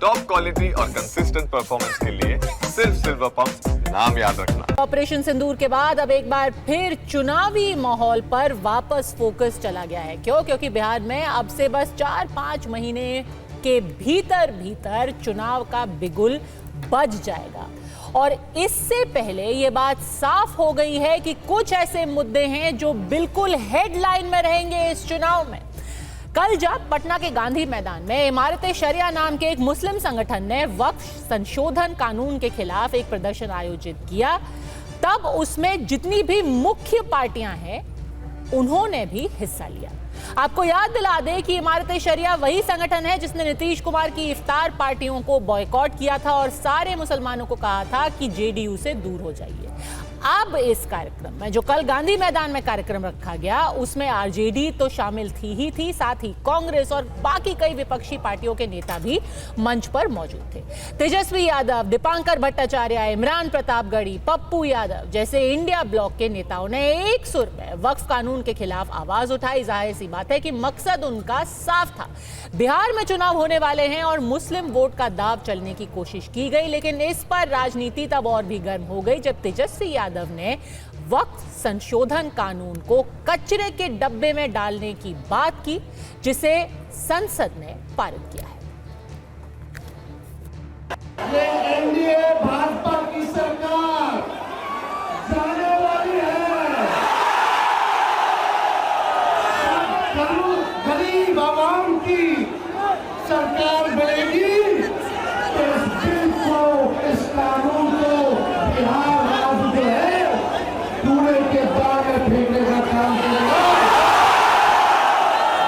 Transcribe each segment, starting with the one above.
Top quality और consistent performance के लिए सिर्फ सिल्वर पंप नाम याद रखना। ऑपरेशन सिंदूर के बाद अब एक बार फिर चुनावी माहौल पर वापस फोकस चला गया है। क्यों? क्योंकि बिहार में अब से बस 4-5 महीने के भीतर चुनाव का बिगुल बज जाएगा। और इससे पहले ये बात साफ हो गई है कि कुछ ऐसे मुद्दे हैं जो बिल्कुल हेडलाइन में रहेंगे इस चुनाव में। कल जब पटना के गांधी मैदान में इमारत शरिया नाम के एक मुस्लिम संगठन ने वक्फ संशोधन कानून के खिलाफ एक प्रदर्शन आयोजित किया, तब उसमें जितनी भी मुख्य पार्टियां हैं उन्होंने भी हिस्सा लिया। आपको याद दिला दें कि इमारत शरिया वही संगठन है जिसने नीतीश कुमार की इफ्तार पार्टियों को बॉयकॉट किया था और सारे मुसलमानों को कहा था कि जेडीयू से दूर हो जाइए। अब इस कार्यक्रम में जो कल गांधी मैदान में कार्यक्रम रखा गया उसमें आरजेडी तो शामिल थी, साथ ही कांग्रेस और बाकी कई विपक्षी पार्टियों के नेता भी मंच पर मौजूद थे। तेजस्वी यादव, दीपांकर भट्टाचार्य, इमरान प्रतापगढ़ी, पप्पू यादव जैसे इंडिया ब्लॉक के नेताओं ने एक सुर में वक्फ कानून के खिलाफ आवाज उठाई। जाहिर सी बात है कि मकसद उनका साफ था। बिहार में चुनाव होने वाले हैं और मुस्लिम वोट का दाव चलने की कोशिश की गई, लेकिन इस पर राजनीति तब और भी गर्म हो गई जब तेजस्वी यादव ने वक्फ संशोधन कानून को कचरे के डब्बे में डालने की बात की, जिसे संसद ने पारित किया है। ये एनडीए भाजपा की सरकार जाने वाली है। गरीब आवाम की सरकार बनेगी तो इस बिल को, इस कानून को बिहार राज्य जो है कूड़े के दाग में फेंकने का काम करेगा।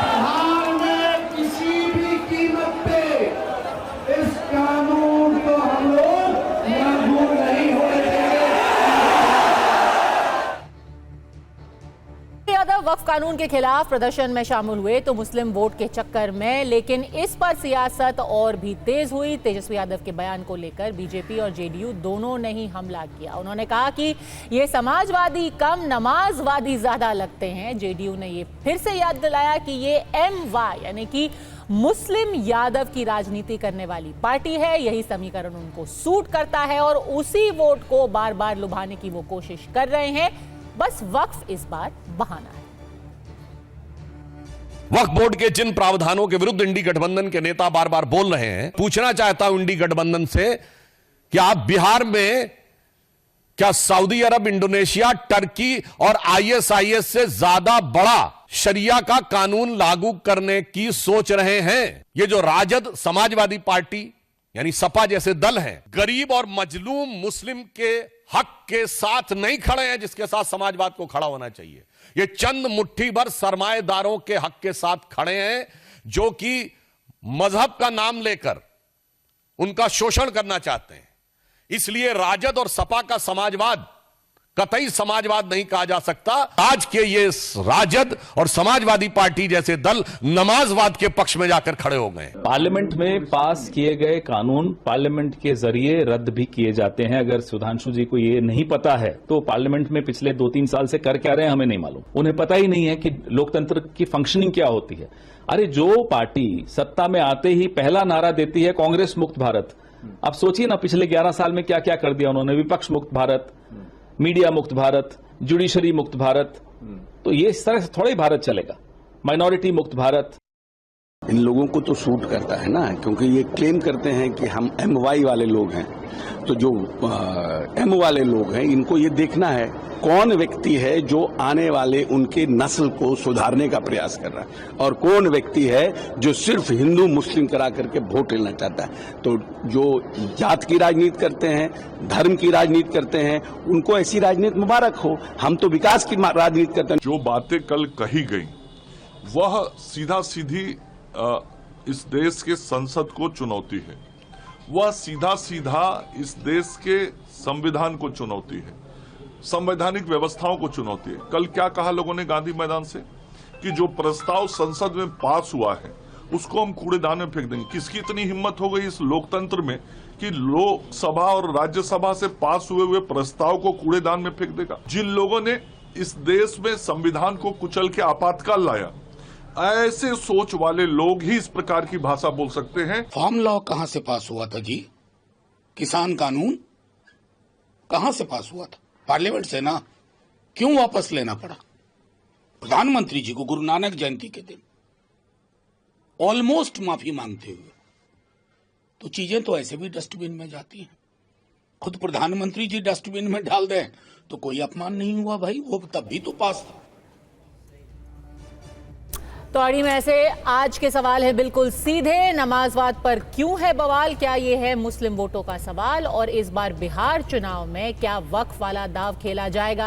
बिहार में किसी भी कीमत पे इस कानून को हम लोग लागू नहीं होने देंगे। यादव वक्फ कानून के खिलाफ प्रदर्शन में शामिल हुए तो मुस्लिम वोट के चक्कर में, लेकिन इस पर सियासत और भी तेज हुई। तेजस्वी यादव के बयान को लेकर बीजेपी और जेडीयू दोनों ने ही हमला किया। उन्होंने कहा कि ये समाजवादी कम नमाजवादी ज्यादा लगते हैं। जेडीयू ने ये फिर से याद दिलाया कि ये MY यानी कि मुस्लिम यादव की राजनीति करने वाली पार्टी है। यही समीकरण उनको सूट करता है और उसी वोट को बार बार लुभाने की वो कोशिश कर रहे हैं। बस वक्फ इस बार बहाना है। वक्फ बोर्ड के जिन प्रावधानों के विरुद्ध इंडी गठबंधन के नेता बार बार बोल रहे हैं, पूछना चाहता हूं इंडी गठबंधन से कि आप बिहार में क्या सऊदी अरब, इंडोनेशिया, टर्की और ISIS से ज्यादा बड़ा शरिया का कानून लागू करने की सोच रहे हैं? ये जो राजद, समाजवादी पार्टी यानी सपा जैसे दल हैं, गरीब और मजलूम मुस्लिम के हक के साथ नहीं खड़े हैं, जिसके साथ समाजवाद को खड़ा होना चाहिए। ये चंद मुट्ठी भर सरमाएदारों के हक के साथ खड़े हैं जो कि मजहब का नाम लेकर उनका शोषण करना चाहते हैं। इसलिए राजद और सपा का समाजवाद कतई समाजवाद नहीं कहा जा सकता। आज के ये राजद और समाजवादी पार्टी जैसे दल नमाजवाद के पक्ष में जाकर खड़े हो गए। पार्लियामेंट में पास किए गए कानून पार्लियामेंट के जरिए रद्द भी किए जाते हैं। अगर सुधांशु जी को ये नहीं पता है तो पार्लियामेंट में पिछले 2-3 साल से कर क्या रहे हैं हमें नहीं मालूम। उन्हें पता ही नहीं है कि लोकतंत्र की फंक्शनिंग क्या होती है। अरे जो पार्टी सत्ता में आते ही पहला नारा देती है कांग्रेस मुक्त भारत, अब सोचिए ना पिछले 11 साल में क्या क्या कर दिया उन्होंने। विपक्ष मुक्त भारत, मीडिया मुक्त भारत, जुडिशरी मुक्त भारत, तो ये इस तरह से थोड़ा ही भारत चलेगा। माइनॉरिटी मुक्त भारत। इन लोगों को तो सूट करता है ना, क्योंकि ये क्लेम करते हैं कि हम MY वाले लोग हैं। तो जो M वाले लोग हैं इनको ये देखना है कौन व्यक्ति है जो आने वाले उनके नस्ल को सुधारने का प्रयास कर रहा है और कौन व्यक्ति है जो सिर्फ हिंदू मुस्लिम करा करके वोट लेना चाहता है। तो जो जात की राजनीति करते हैं, धर्म की राजनीति करते हैं, उनको ऐसी राजनीति मुबारक हो। हम तो विकास की राजनीति करते हैं। जो बातें कल कही गई वह सीधा सीधी इस देश के संसद को चुनौती है, वह सीधा सीधा इस देश के संविधान को चुनौती है, संवैधानिक व्यवस्थाओं को चुनौती है। कल क्या कहा लोगों ने गांधी मैदान से कि जो प्रस्ताव संसद में पास हुआ है उसको हम कूड़ेदान में फेंक देंगे। किसकी इतनी हिम्मत हो गई इस लोकतंत्र में कि लोकसभा और राज्यसभा से पास हुए प्रस्ताव को कूड़ेदान में फेंक देगा? जिन लोगों ने इस देश में संविधान को कुचल के आपातकाल लाया, ऐसे सोच वाले लोग ही इस प्रकार की भाषा बोल सकते हैं। फार्म लॉ कहां से पास हुआ था जी? किसान कानून कहां से पास हुआ था? पार्लियामेंट से ना। क्यों वापस लेना पड़ा? प्रधानमंत्री जी को गुरु नानक जयंती के दिन ऑलमोस्ट माफी मांगते हुए। तो चीजें तो ऐसे भी डस्टबिन में जाती हैं। खुद प्रधानमंत्री जी डस्टबिन में डाल दें तो कोई अपमान नहीं हुआ भाई, वो तब भी तो पास था। तो अड़ी में ऐसे आज के सवाल है बिल्कुल सीधे। नमाजवाद पर क्यों है बवाल? क्या ये है मुस्लिम वोटों का सवाल? और इस बार बिहार चुनाव में क्या वक्फ वाला दाव खेला जाएगा?